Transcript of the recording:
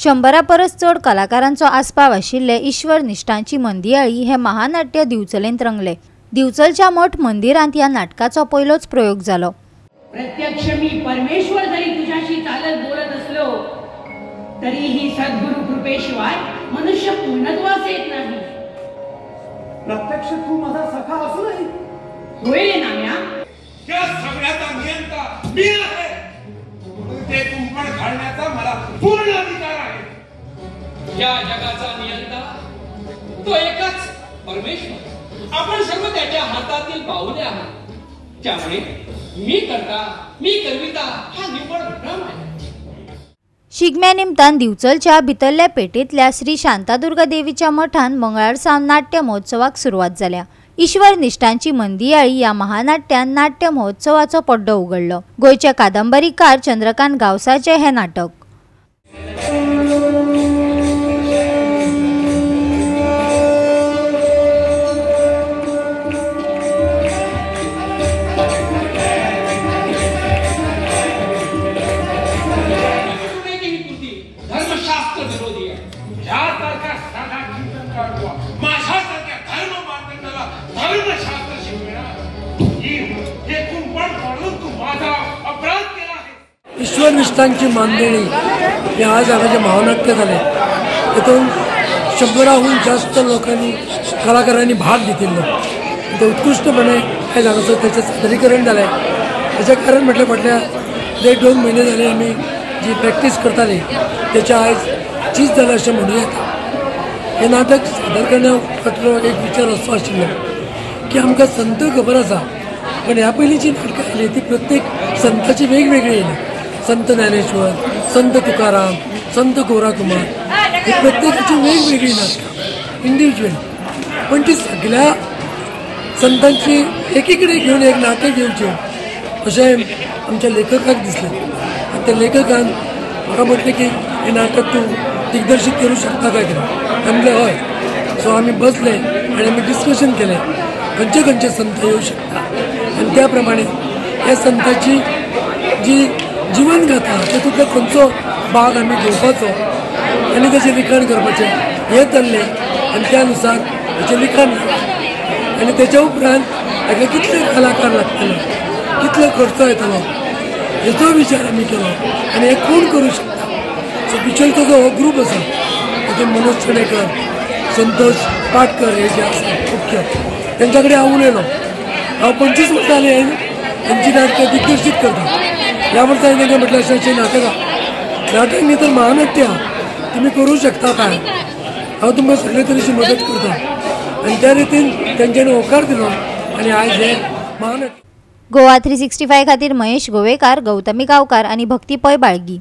100 परस चड कलाकारांचो आस्पाव आशिल्ले ईश्वर निश्ठांची मंदियाळी हे महानाट्य दिवचलेंत रंगले। दिवचलच्या मठ मंदिरांत या नाटकाचो पहिलोच प्रयोग जालो। प्रत्यक्ष मी परमेश्वर जरी तुझ्याशी चालत बोलत असलो तरीही सद्गुरु कृपेशिवाय मनुष्य पूर्णत्वास येत नाही। प्रत्यक्ष तू माझा सखा असूनही होय नाम्या, त्या सगळ्याचा नियंता मी आहे। ते कुंपण घालण्याचा मला पूर्ण अधिकार आहे। या जगाचा नियंता तो एकच परमेश्वर। आपण सर्व त्याच्या हातातील पाऊले आहात। त्यामुळे मी करता मी करविता हा निव्वळ भ्रम आहे। शिगम्या निमतान दिवचलच्या भितरल्या पेटेंतल्या श्री शांतादुर्गा देवीच्या मठान मंगळार सावन नाट्य महोत्सवाक सुरवात जाल्या। ईश्वर निश्ठांची मंदियाळी या महानाट्यान नाट्य महोत्सवाचो पड्डो उगडलो। गोयचे कादंबरीकार चंद्रकांत गावसाचे हे नाटक। धर्मशास्त्र विरोधी आहे। यासारख्या साधा चिंतनकाराला माझ्यासारख्या धर्म मार्गदर्शकाला धर्मशास्त्र शिकवणार हे कुंपण पडून तू माझा अपराध केला आहे। ईश्वर निष्ठांची मांदेणी हे आज हांगाचे महानाट्य जाले। तितून 100हून जास्त लोकांनी कलाकारांनी भाग घेतिल्लो। ते उत्कृष्टपणे हे हांगासर त्याचे सादरीकरण जालें। हेचें कारण म्हटल्यार 1-2 म्हयने जाले आमी जी प्रॅक्टीस करताली त्याच्या आज चीज जालें अशें म्हणूं येता। हे नाटक सादर करण्या फाटलो एक विचार असो आशिल्लो की आमकां संत खबर आसा, पण ह्या पयलीं जी नाटकां आयली ती प्रत्येक संताची वेगवेगळी येयली। संत ज्ञानेश्वर, संत तुकाराम, संत गोराकुमार ही प्रत्येकाची वेगवेगळी नाटकां इंडिव्हिज्युअल, पण ती सगळ्या संतांची एकीकडे घेऊन एक नाटक येवचें अशें आमच्या लेखकाक दिसलें। आनी त्या लेखकान म्हाका म्हटलें की हे नाटक तूं दिग्दर्शीत करूं शकता काय कितें। हांवें म्हणलें हय। सो आमी बसले आनी आमी डिस्कशन केलें खंयचे खंयचे संत येवं शकता आनी त्या प्रमाणे ह्या संतांची जी जीवन गाथा तातूंतलो खंयचो भाग आमी घेवपाचो आनी तेचें लिखाण करपाचें हें थरलें। आनी त्या अनुसार तेचें लिखाण जालें आनी तेच्या उपरांत हाका कितले कलाकार लागतले, कितलो खर्च येतलो हेचो विचार आमी केलो आनी हे कोण करूं शकता। सो बिचोलचो जो हो ग्रूप आसा तातूंत मनोज चणेकर, संतोष पाटकर हे जे आसा मुख्य तेंच्या कडेन हांव उलयलो। हांव 25 वर्सां जालीं हेंची नाटकां दिग्दर्शीत करता। ह्या वर्सा हांवें तांकां म्हटलें अशें नाटक न्ही तर महानाट्य आहा, तुमी करूं शकता काय। हांव तुमकां सगळे तरेची मदत करता आनी त्या रितीन तेंच्यांनी होकार दिलो आनी आयज हे महानाट्य। गोवा 365 खातीर महेश गोवेकार, गौतमी गांवकार आनी भक्ती पै बाळगी।